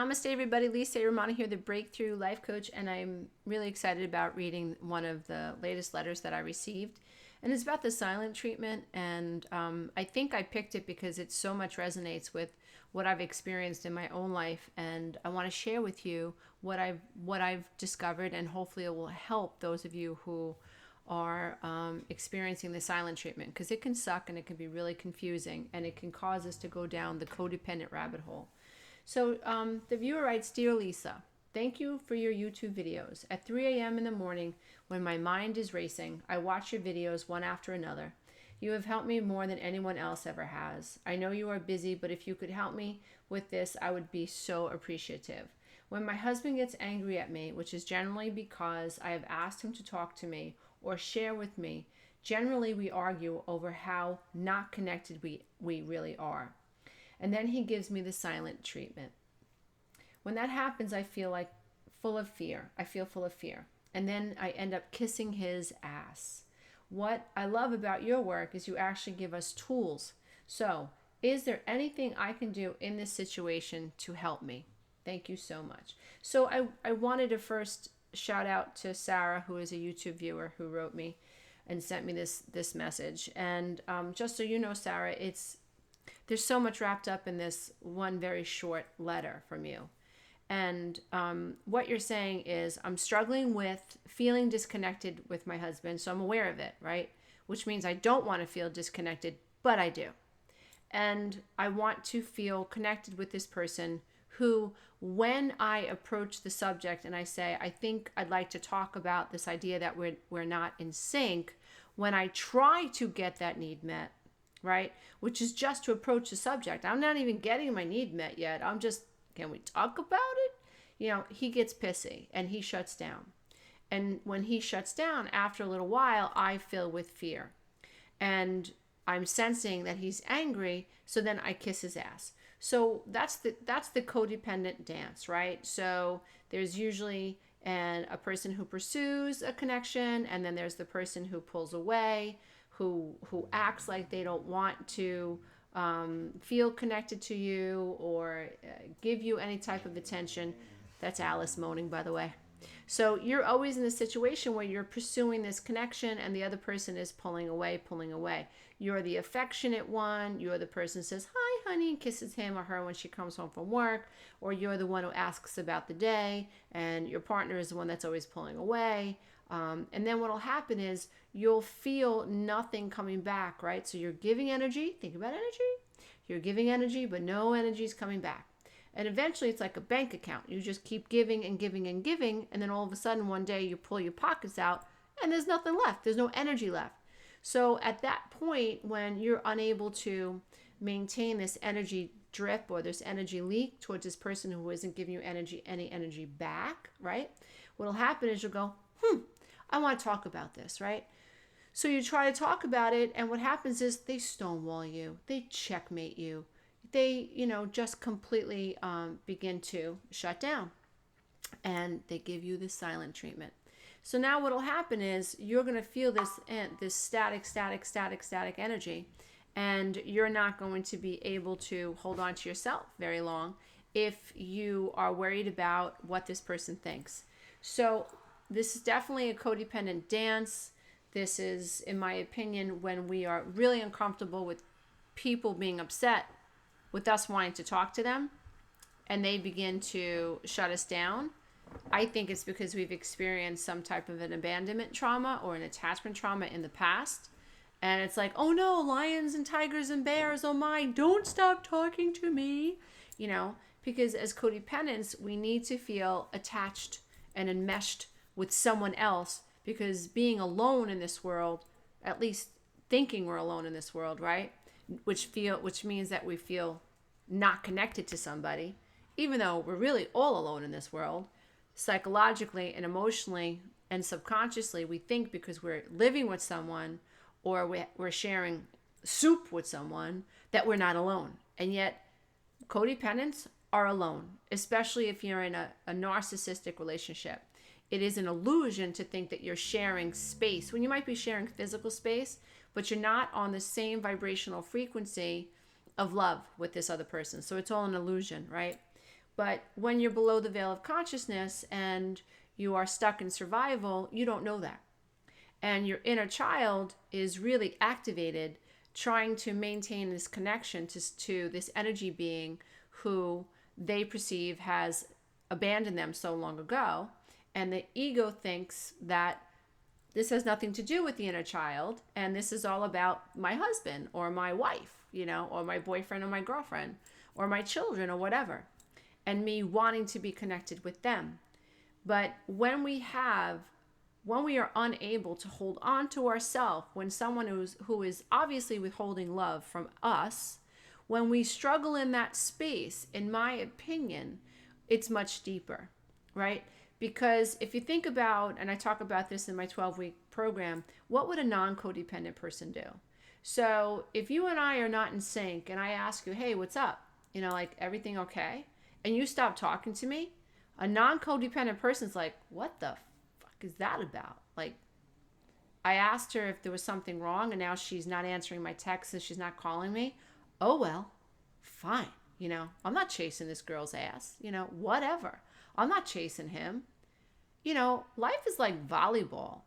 Namaste, everybody. Lisa Romano here, the Breakthrough Life Coach, and I'm really excited about reading one of the latest letters that I received. And it's about the silent treatment, and I think I picked it because it so much resonates with what I've experienced in my own life, and I want to share with you what I've discovered, and hopefully it will help those of you who are experiencing the silent treatment, because it can suck and it can be really confusing, and it can cause us to go down the codependent rabbit hole. So the viewer writes, "Dear Lisa, thank you for your YouTube videos. At 3 a.m. in the morning, when my mind is racing, I watch your videos one after another. You have helped me more than anyone else ever has. I know you are busy, but if you could help me with this, I would be so appreciative. When my husband gets angry at me, which is generally because I have asked him to talk to me or share with me, generally we argue over how not connected we really are. And then he gives me the silent treatment. When that happens, I feel like full of fear. I feel full of fear. And then I end up kissing his ass. What I love about your work is you actually give us tools. So, is there anything I can do in this situation to help me? Thank you so much." So I wanted to first shout out to Sarah, who is a YouTube viewer, who wrote me and sent me this message. And just so you know, Sarah, there's so much wrapped up in this one very short letter from you. And what you're saying is, I'm struggling with feeling disconnected with my husband, so I'm aware of it, right? Which means I don't want to feel disconnected, but I do. And I want to feel connected with this person who, when I approach the subject and I say, I think I'd like to talk about this idea that we're not in sync, when I try to get that need met, right? Which is just to approach the subject. I'm not even getting my need met yet. I'm just, can we talk about it? He gets pissy and he shuts down. And when he shuts down, after a little while, I fill with fear. And I'm sensing that he's angry, so then I kiss his ass. So that's the codependent dance, right? So there's usually a person who pursues a connection, and then there's the person who pulls away, who acts like they don't want to feel connected to you or give you any type of attention. That's Alice moaning, by the way. So you're always in a situation where you're pursuing this connection and the other person is pulling away. You're the affectionate one. You're the person who says, "Hi, honey," and kisses him or her when she comes home from work. Or you're the one who asks about the day, and your partner is the one that's always pulling away. And then what will happen is you'll feel nothing coming back, right? So you're giving energy. Think about energy. You're giving energy, but no energy is coming back. And eventually it's like a bank account. You just keep giving and giving and giving. And then all of a sudden one day you pull your pockets out and there's nothing left. There's no energy left. So at that point, when you're unable to maintain this energy drip or this energy leak towards this person who isn't giving you any energy back, right? What'll happen is you'll go, I want to talk about this, right? So you try to talk about it, and what happens is they stonewall you, they checkmate you, they, just completely begin to shut down, and they give you the silent treatment. So now what'll happen is you're going to feel this static energy, and you're not going to be able to hold on to yourself very long if you are worried about what this person thinks. So this is definitely a codependent dance. This is, in my opinion, when we are really uncomfortable with people being upset with us wanting to talk to them, and they begin to shut us down. I think it's because we've experienced some type of an abandonment trauma or an attachment trauma in the past. And it's like, oh no, lions and tigers and bears, oh my, don't stop talking to me. Because as codependents, we need to feel attached and enmeshed with someone else, because being alone in this world, at least thinking we're alone in this world, right? Which means that we feel not connected to somebody, even though we're really all alone in this world. Psychologically and emotionally and subconsciously, we think because we're living with someone or we're sharing soup with someone that we're not alone. And yet codependents are alone, especially if you're in a narcissistic relationship. It is an illusion to think that you're sharing space when you might be sharing physical space, but you're not on the same vibrational frequency of love with this other person. So it's all an illusion, right? But when you're below the veil of consciousness and you are stuck in survival, you don't know that. And your inner child is really activated, trying to maintain this connection to this energy being who they perceive has abandoned them so long ago. And the ego thinks that this has nothing to do with the inner child, and this is all about my husband or my wife, or my boyfriend or my girlfriend or my children or whatever, and me wanting to be connected with them. But when we are unable to hold on to ourselves, when someone who is obviously withholding love from us, when we struggle in that space, in my opinion, it's much deeper, right? Because if you think about, and I talk about this in my 12-week program, what would a non-codependent person do? So if you and I are not in sync and I ask you, hey, what's up? Like, everything okay? And you stop talking to me, a non-codependent person's like, what the fuck is that about? Like, I asked her if there was something wrong and now she's not answering my texts and she's not calling me. Oh, well, fine. I'm not chasing this girl's ass, whatever. I'm not chasing him. Life is like volleyball,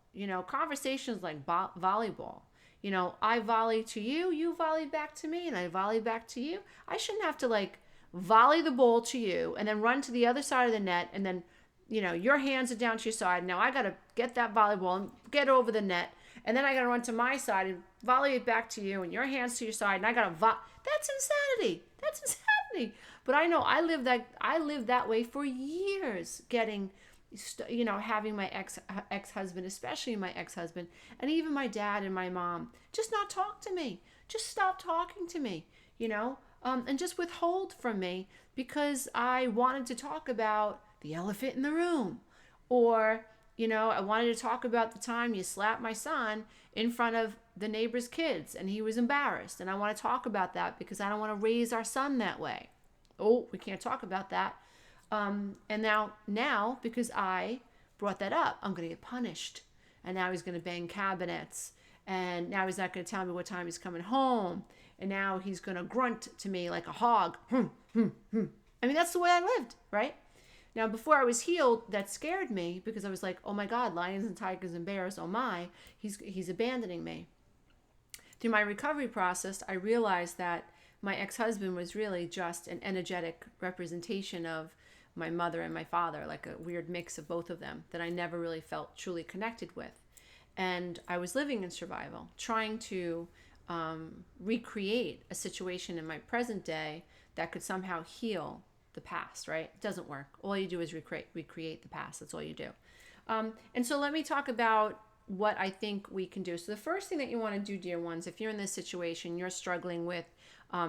conversations like volleyball. I volley to you, you volley back to me, and I volley back to you. I shouldn't have to like volley the ball to you and then run to the other side of the net and then, your hands are down to your side. Now I got to get that volleyball and get over the net. And then I got to run to my side and volley it back to you and your hands to your side. And I got to that's insanity. That's insanity. But I know I lived that way for years, getting, having my ex-husband, especially my ex-husband, and even my dad and my mom, just not talk to me. Just stop talking to me, and just withhold from me because I wanted to talk about the elephant in the room. Or, I wanted to talk about the time you slapped my son in front of the neighbor's kids and he was embarrassed. And I want to talk about that because I don't want to raise our son that way. Oh, we can't talk about that. And now, because I brought that up, I'm going to get punished. And now he's going to bang cabinets. And now he's not going to tell me what time he's coming home. And now he's going to grunt to me like a hog. I mean, that's the way I lived, right? Now, before I was healed, that scared me because I was like, oh my God, lions and tigers and bears, oh my, he's abandoning me. Through my recovery process, I realized that my ex-husband was really just an energetic representation of my mother and my father, like a weird mix of both of them that I never really felt truly connected with. And I was living in survival, trying to recreate a situation in my present day that could somehow heal the past, right? It doesn't work. All you do is recreate the past. That's all you do. And so let me talk about what I think we can do. So the first thing that you want to do, dear ones, if you're in this situation, you're struggling with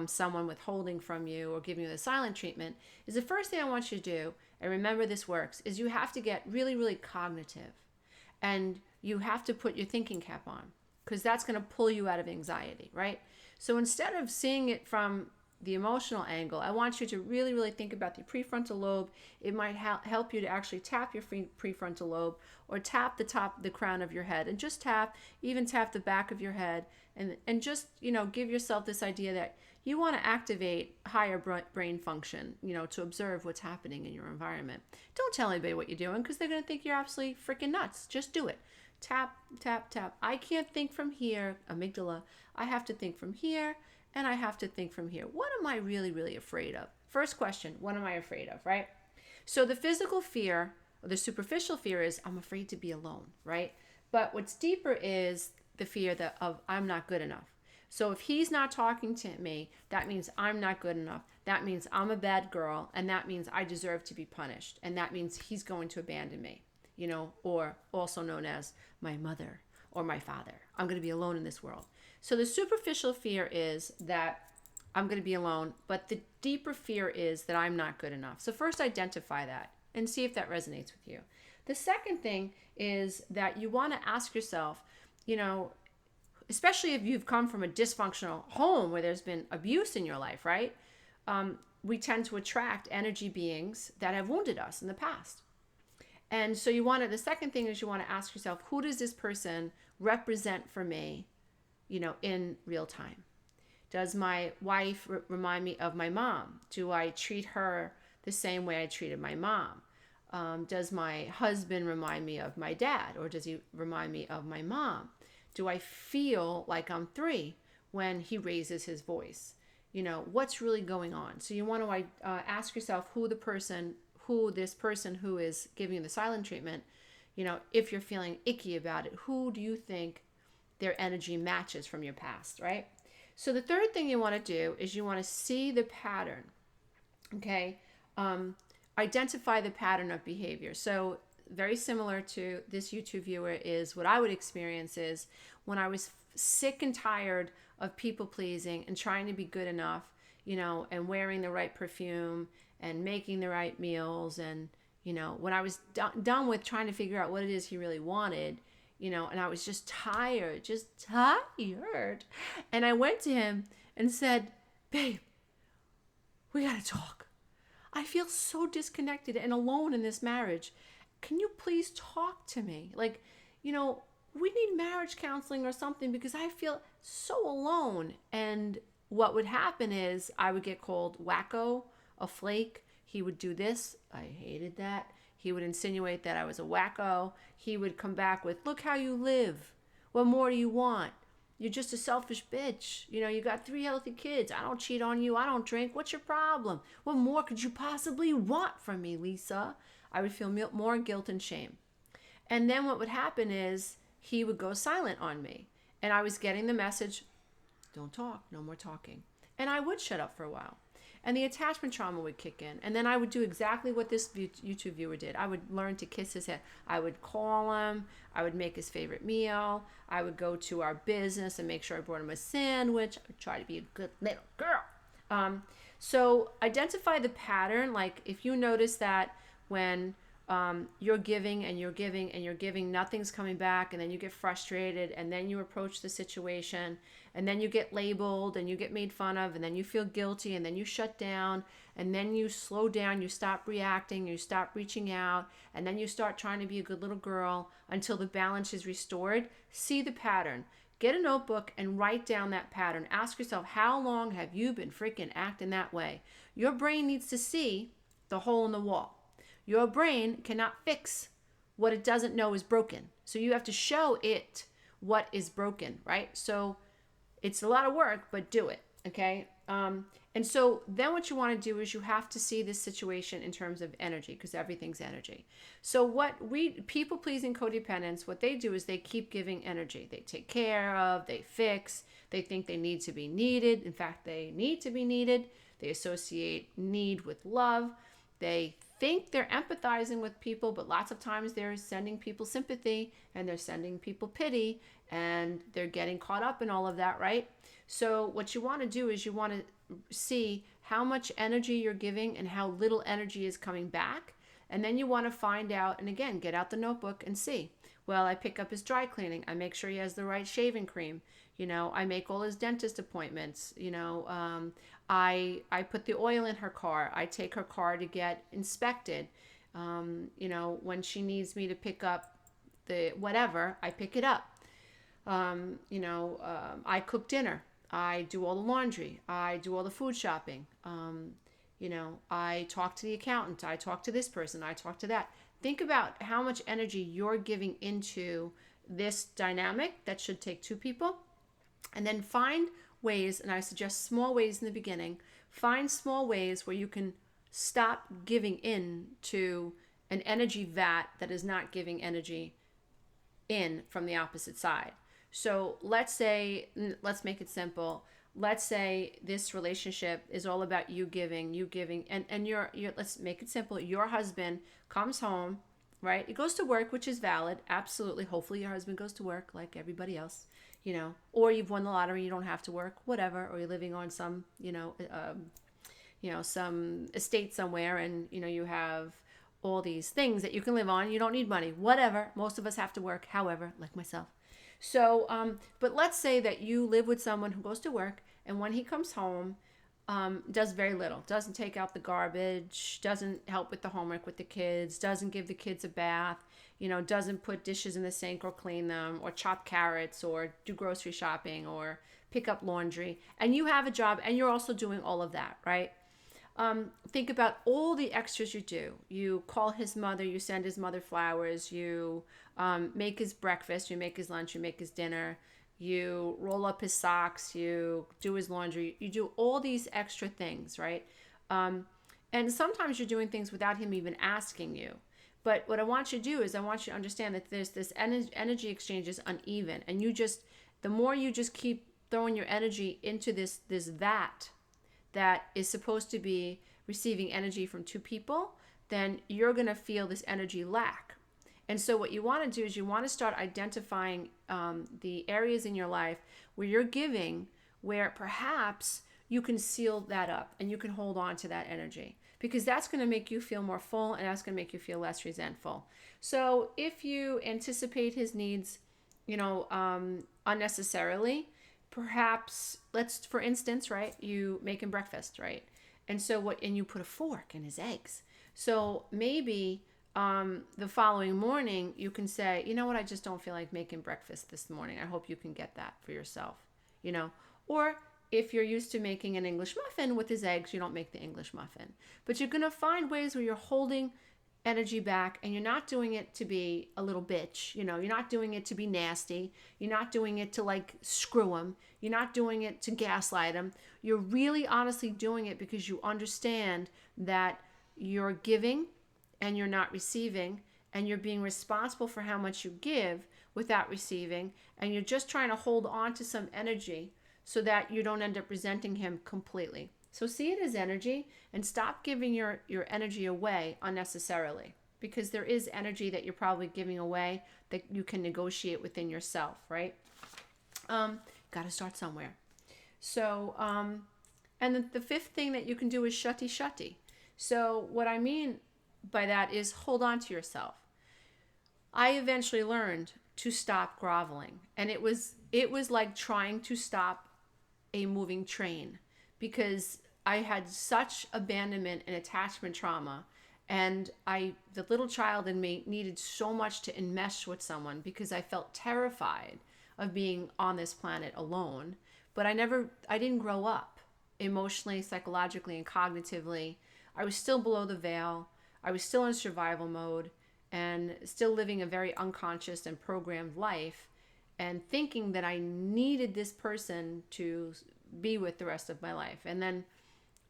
someone withholding from you or giving you the silent treatment, is the first thing I want you to do, and remember this works, is you have to get really, really cognitive. And you have to put your thinking cap on because that's going to pull you out of anxiety, right? So instead of seeing it from the emotional angle, I want you to really, really think about the prefrontal lobe. It might help you to actually tap your prefrontal lobe or tap the crown of your head and just even tap the back of your head and just, give yourself this idea that you want to activate higher brain function, to observe what's happening in your environment. Don't tell anybody what you're doing because they're going to think you're absolutely freaking nuts. Just do it. Tap, tap, tap. I can't think from here, amygdala. I have to think from here. And I have to think from here, what am I really, really afraid of? First question, what am I afraid of, right? So the physical fear, or the superficial fear is I'm afraid to be alone, right? But what's deeper is the fear of I'm not good enough. So if he's not talking to me, that means I'm not good enough. That means I'm a bad girl. And that means I deserve to be punished. And that means he's going to abandon me, or also known as my mother or my father. I'm going to be alone in this world. So the superficial fear is that I'm going to be alone, but the deeper fear is that I'm not good enough. So first identify that and see if that resonates with you. The second thing is that you want to ask yourself, especially if you've come from a dysfunctional home where there's been abuse in your life, right? We tend to attract energy beings that have wounded us in the past. And so the second thing is you want to ask yourself, who does this person represent for me, in real time? Does my wife remind me of my mom? Do I treat her the same way I treated my mom? Does my husband remind me of my dad, or does he remind me of my mom? Do I feel like I'm 3 when he raises his voice? What's really going on? So you want to ask yourself who this person who is giving you the silent treatment, if you're feeling icky about it, who do you think their energy matches from your past, right? So the third thing you want to do is you want to see the pattern, okay? Identify the pattern of behavior. So very similar to this YouTube viewer is what I would experience is when I was sick and tired of people pleasing and trying to be good enough, and wearing the right perfume and making the right meals. And, when I was done with trying to figure out what it is he really wanted, and I was just tired. And I went to him and said, babe, we got to talk. I feel so disconnected and alone in this marriage. Can you please talk to me? We need marriage counseling or something because I feel so alone. And what would happen is I would get called wacko, a flake. He would do this. I hated that. He would insinuate that I was a wacko. He would come back with, look how you live. What more do you want? You're just a selfish bitch. You got 3 healthy kids. I don't cheat on you. I don't drink. What's your problem? What more could you possibly want from me, Lisa? I would feel more guilt and shame. And then what would happen is he would go silent on me. And I was getting the message, don't talk, no more talking. And I would shut up for a while. And the attachment trauma would kick in. And then I would do exactly what this YouTube viewer did. I would learn to kiss his head. I would call him. I would make his favorite meal. I would go to our business and make sure I brought him a sandwich. I would try to be a good little girl. So identify the pattern. Like if you notice that when you're giving and you're giving and you're giving, nothing's coming back, and then you get frustrated, and then you approach the situation, and then you get labeled and you get made fun of, and then you feel guilty, and then you shut down, and then you slow down, you stop reacting, you stop reaching out, and then you start trying to be a good little girl until the balance is restored. See the pattern. Get a notebook and write down that pattern. Ask yourself, how long have you been freaking acting that way? Your brain needs to see the hole in the wall. Your brain cannot fix what it doesn't know is broken. So you have to show it what is broken, right? So it's a lot of work, but do it, okay? And so then what you want to do is you have to see this situation in terms of energy, because everything's energy. So people-pleasing codependents, what they do is they keep giving energy. They take care of, they fix, they think they need to be needed. In fact, they need to be needed. They associate need with love. They think they're empathizing with people, but lots of times they're sending people sympathy and they're sending people pity, and they're getting caught up in all of that, right? So what you want to do is you want to see how much energy you're giving and how little energy is coming back. And then you want to find out, and again, get out the notebook and see. Well, I pick up his dry cleaning. I make sure he has the right shaving cream. I make all his dentist appointments. I put the oil in her car. I take her car to get inspected. When she needs me to pick up the whatever, I pick it up. I cook dinner. I do all the laundry. I do all the food shopping. I talk to the accountant. I talk to this person. I talk to that. Think about how much energy you're giving into this dynamic that should take 2 people. And then find ways, and I suggest small ways in the beginning, find small ways where you can stop giving in to an energy vat that is not giving energy in from the opposite side. So let's make it simple. Let's say this relationship is all about you giving, and you're let's make it simple. Your husband comes home, right? He goes to work, which is valid. Absolutely. Hopefully your husband goes to work like everybody else. Or you've won the lottery, you don't have to work, whatever, or you're living on some, some estate somewhere, and, you have all these things that you can live on. You don't need money, whatever. Most of us have to work, however, like myself. So, but let's say that you live with someone who goes to work, and when he comes home, does very little, doesn't take out the garbage, doesn't help with the homework with the kids, doesn't give the kids a bath, doesn't put dishes in the sink or clean them, or chop carrots, or do grocery shopping, or pick up laundry. And you have a job, and you're also doing all of that, right? Think about all the extras you do. You call his mother, you send his mother flowers, you make his breakfast, you make his lunch, you make his dinner, you roll up his socks, you do his laundry, you do all these extra things, right? And sometimes you're doing things without him even asking you. But what I want you to do is I want you to understand that there's this energy exchange is uneven. And the more you just keep throwing your energy into this vat that is supposed to be receiving energy from two people, then you're going to feel this energy lack. And so what you want to do is you want to start identifying the areas in your life where you're giving, where perhaps you can seal that up and you can hold on to that energy, because that's going to make you feel more full and that's going to make you feel less resentful. So if you anticipate his needs, unnecessarily, perhaps for instance, right, you make him breakfast, right? And you put a fork in his eggs. So maybe the following morning you can say, you know what, I just don't feel like making breakfast this morning. I hope you can get that for yourself, or if you're used to making an English muffin with his eggs, you don't make the English muffin. But you're going to find ways where you're holding energy back, and you're not doing it to be a little bitch. You're not doing it to be nasty. You're not doing it to screw him. You're not doing it to gaslight him. You're really honestly doing it because you understand that you're giving and you're not receiving, and you're being responsible for how much you give without receiving, and you're just trying to hold on to some energy so that you don't end up resenting him completely. So see it as energy and stop giving your energy away unnecessarily, because there is energy that you're probably giving away that you can negotiate within yourself, right? Got to start somewhere. So, and the fifth thing that you can do is shutty. So what I mean by that is hold on to yourself. I eventually learned to stop groveling, and it was like trying to stop a moving train, because I had such abandonment and attachment trauma, and the little child in me needed so much to enmesh with someone because I felt terrified of being on this planet alone. But I didn't grow up emotionally, psychologically, and cognitively. I was still below the veil. I was still in survival mode and still living a very unconscious and programmed life, and thinking that I needed this person to be with the rest of my life. And then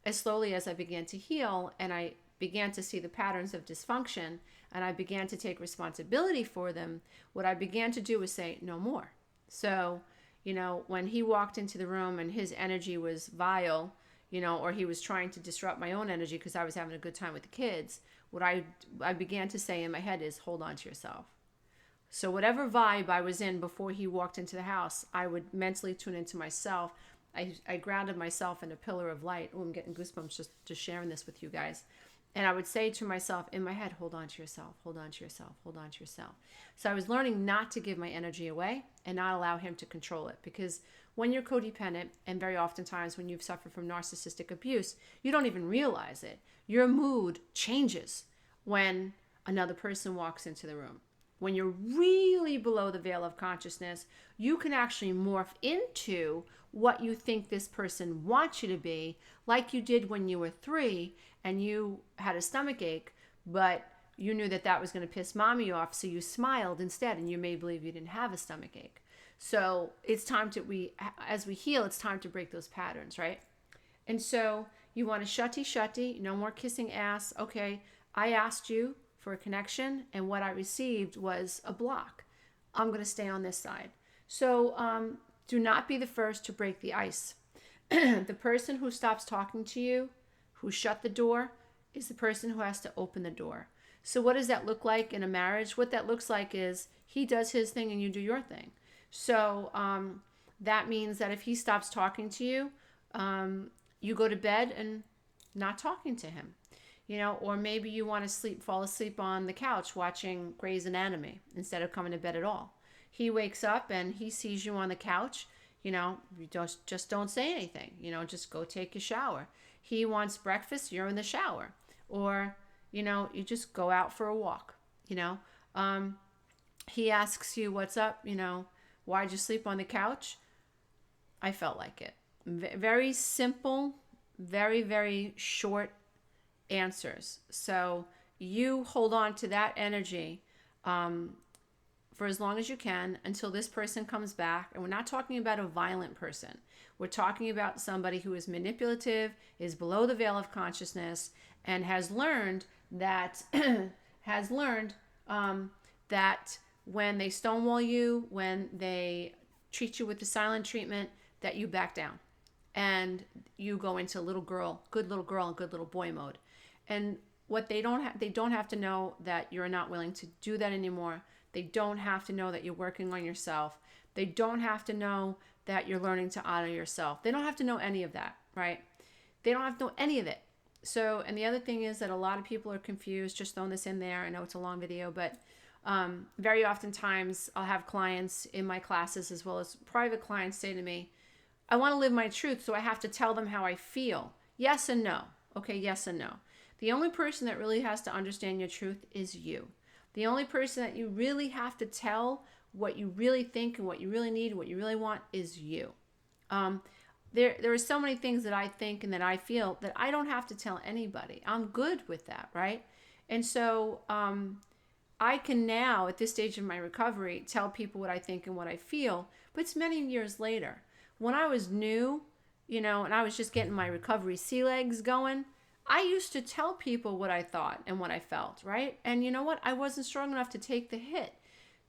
as slowly as I began to heal and I began to see the patterns of dysfunction and I began to take responsibility for them, what I began to do was say, no more. So, when he walked into the room and his energy was vile, or he was trying to disrupt my own energy because I was having a good time with the kids, what I began to say in my head is, hold on to yourself. So whatever vibe I was in before he walked into the house, I would mentally tune into myself. I grounded myself in a pillar of light. Oh, I'm getting goosebumps just sharing this with you guys. And I would say to myself in my head, hold on to yourself, hold on to yourself, hold on to yourself. So I was learning not to give my energy away and not allow him to control it. Because when you're codependent, and very oftentimes when you've suffered from narcissistic abuse, you don't even realize it. Your mood changes when another person walks into the room. When you're really below the veil of consciousness, you can actually morph into what you think this person wants you to be, like you did when you were 3 and you had a stomach ache, but you knew that was going to piss mommy off, so you smiled instead, and you made believe you didn't have a stomach ache. So it's time as we heal, it's time to break those patterns, right? And so you want to shutty, no more kissing ass. Okay, I asked you for a connection, and what I received was a block. I'm going to stay on this side. So do not be the first to break the ice. The person who stops talking to you, who shut the door, is the person who has to open the door. So what does that look like in a marriage? What that looks like is he does his thing and you do your thing. So that means that if he stops talking to you, you go to bed and not talking to him. Or maybe you want to fall asleep on the couch watching Grey's Anatomy instead of coming to bed at all. He wakes up and he sees you on the couch. You just don't say anything. Just go take a shower. He wants breakfast, you're in the shower. Or, you just go out for a walk. He asks you, what's up? Why'd you sleep on the couch? I felt like it. Very simple, very, very short answers. So you hold on to that energy for as long as you can until this person comes back. And we're not talking about a violent person. We're talking about somebody who is manipulative, is below the veil of consciousness, and has learned that that when they stonewall you, when they treat you with the silent treatment, that you back down and you go into good little girl and good little boy mode. And what they don't have to know that you're not willing to do that anymore. They don't have to know that you're working on yourself. They don't have to know that you're learning to honor yourself. They don't have to know any of that, right? They don't have to know any of it. So, and the other thing is that a lot of people are confused, just throwing this in there. I know it's a long video, but very oftentimes I'll have clients in my classes as well as private clients say to me, I want to live my truth, so I have to tell them how I feel. Yes and no. Okay, yes and no. The only person that really has to understand your truth is you. The only person that you really have to tell what you really think and what you really need, what you really want is you. There are so many things that I think and that I feel that I don't have to tell anybody. I'm good with that, right? And so I can now, at this stage of my recovery, tell people what I think and what I feel, but it's many years later. When I was new, and I was just getting my recovery sea legs going, I used to tell people what I thought and what I felt, right? And you know what? I wasn't strong enough to take the hit.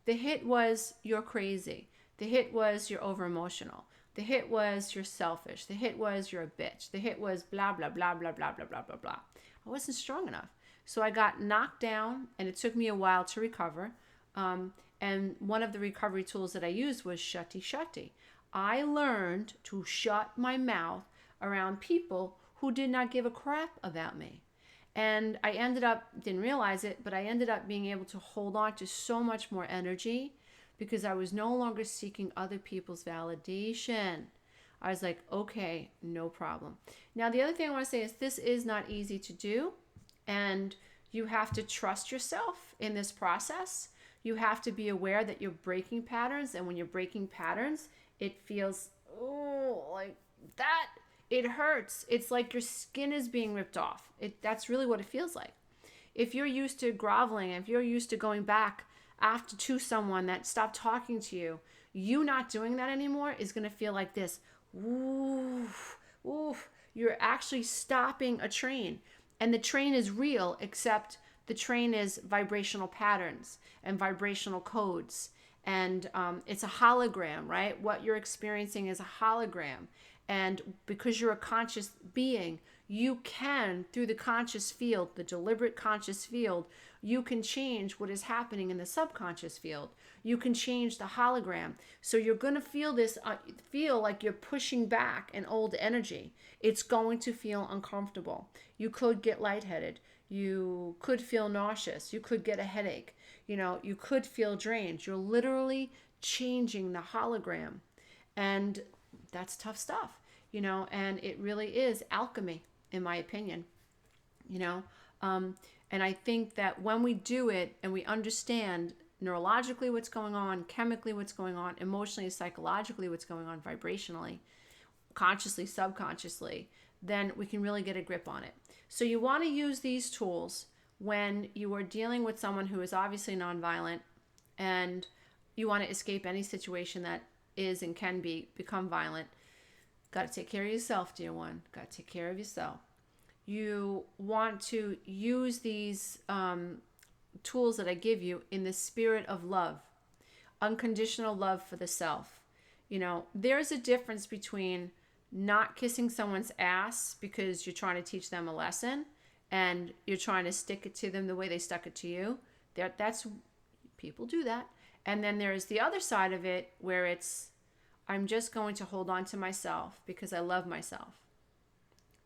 The hit was you're crazy. The hit was you're over emotional. The hit was you're selfish. The hit was you're a bitch. The hit was blah, blah, blah, blah, blah, blah, blah, blah, blah. I wasn't strong enough. So I got knocked down and it took me a while to recover. And one of the recovery tools that I used was shutty. I learned to shut my mouth around people who did not give a crap about me. And I didn't realize it, but I ended up being able to hold on to so much more energy because I was no longer seeking other people's validation. I was like, okay, no problem. Now, the other thing I want to say is this is not easy to do. And you have to trust yourself in this process. You have to be aware that you're breaking patterns. And when you're breaking patterns, it feels, like that. It hurts. It's like your skin is being ripped off. That's really what it feels like. If you're used to groveling, if you're used to going back to someone that stopped talking to you, you not doing that anymore is going to feel like this. Oof, oof. You're actually stopping a train. And the train is real, except the train is vibrational patterns and vibrational codes. And it's a hologram, right? What you're experiencing is a hologram. And because you're a conscious being, you can, through the conscious field, the deliberate conscious field, you can change what is happening in the subconscious field. You can change the hologram. So you're going to feel like you're pushing back an old energy. It's going to feel uncomfortable. You could get lightheaded. You could feel nauseous. You could get a headache. You could feel drained. You're literally changing the hologram. And that's tough stuff, and it really is alchemy, in my opinion, and I think that when we do it and we understand neurologically what's going on, chemically what's going on, emotionally, psychologically what's going on, vibrationally, consciously, subconsciously, then we can really get a grip on it. So you want to use these tools when you are dealing with someone who is obviously nonviolent and you want to escape any situation that is and can become violent. Got to take care of yourself, dear one. Got to take care of yourself. You want to use these tools that I give you in the spirit of love, unconditional love for the self. There's a difference between not kissing someone's ass because you're trying to teach them a lesson and you're trying to stick it to them the way they stuck it to you. That's people do that. And then there's the other side of it where it's, I'm just going to hold on to myself because I love myself.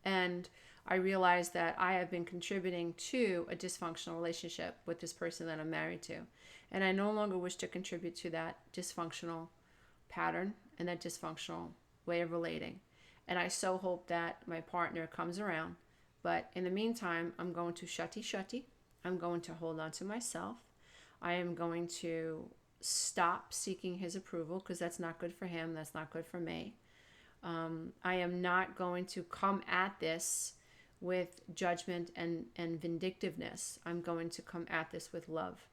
And I realize that I have been contributing to a dysfunctional relationship with this person that I'm married to. And I no longer wish to contribute to that dysfunctional pattern and that dysfunctional way of relating. And I so hope that my partner comes around. But in the meantime, I'm going to shutty. I'm going to hold on to myself. I am going to stop seeking his approval because that's not good for him. That's not good for me. I am not going to come at this with judgment and vindictiveness. I'm going to come at this with love.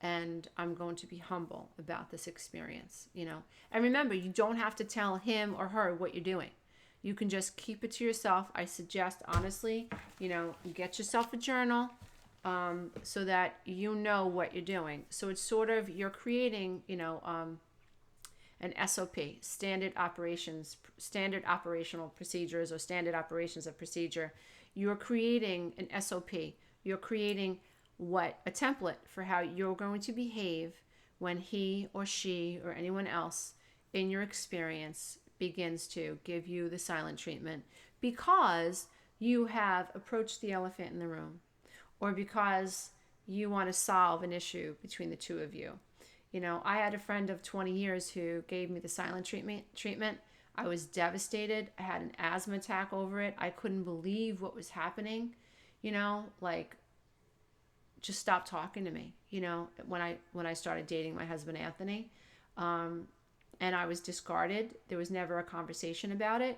And I'm going to be humble about this experience, you know. And remember, you don't have to tell him or her what you're doing. You can just keep it to yourself. I suggest, honestly, you know, get yourself a journal so that you know what you're doing. So it's sort of, you're creating, you know, an SOP, standard operational procedures, or standard operations of procedure. You're creating an SOP. You're creating a template for how you're going to behave when he or she or anyone else in your experience begins to give you the silent treatment, because you have approached the elephant in the room, or because you want to solve an issue between the two of you. You know, I had a friend of 20 years who gave me the silent treatment. I was devastated. I had an asthma attack over it. I couldn't believe what was happening. You know, like, just stop talking to me, you know, when I started dating my husband, Anthony, and I was discarded. There was never a conversation about it.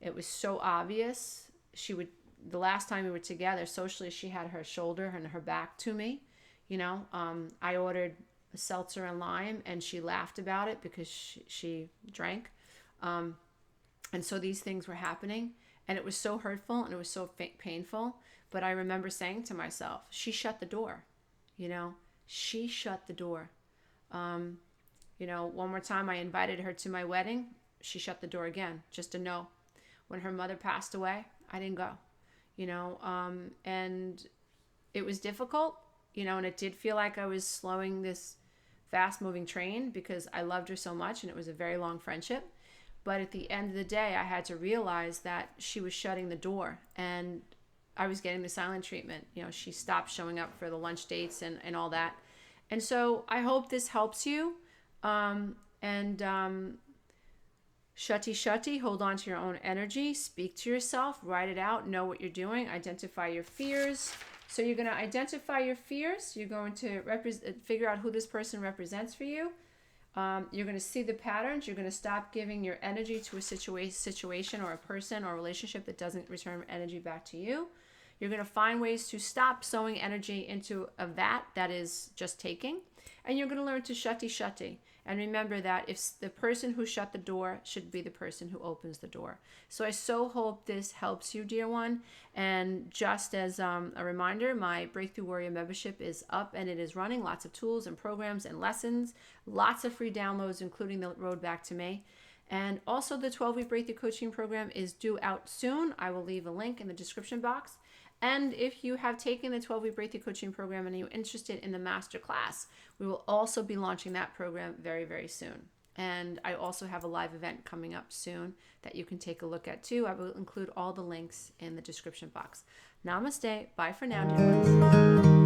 It was so obvious. The last time we were together socially, she had her shoulder and her back to me, you know. I ordered a seltzer and lime, and she laughed about it because she drank. And so these things were happening, and it was so hurtful and it was so painful. But I remember saying to myself, she shut the door, you know, she shut the door. You know, one more time I invited her to my wedding. She shut the door again, just a no. When her mother passed away, I didn't go, you know, and it was difficult, you know, and it did feel like I was slowing this fast moving train because I loved her so much, and it was a very long friendship. But at the end of the day, I had to realize that she was shutting the door, and I was getting the silent treatment. You know, she stopped showing up for the lunch dates and all that. And so I hope this helps you. Shutty, hold on to your own energy, speak to yourself, write it out, know what you're doing, identify your fears. So you're going to identify your fears. You're going to figure out who this person represents for you. You're going to see the patterns. You're going to stop giving your energy to a situation or a person or a relationship that doesn't return energy back to you. You're going to find ways to stop sowing energy into a vat that is just taking. And you're going to learn to shutty. And remember that if the person who shut the door should be the person who opens the door. So I so hope this helps you, dear one. And just as a reminder, my Breakthrough Warrior membership is up and it is running. Lots of tools and programs and lessons. Lots of free downloads, including the Road Back to May. And also the 12-week Breakthrough Coaching Program is due out soon. I will leave a link in the description box. And if you have taken the 12-week Breakthrough Coaching Program and you're interested in the master class, we will also be launching that program very, very soon. And I also have a live event coming up soon that you can take a look at too. I will include all the links in the description box. Namaste. Bye for now, dear ones.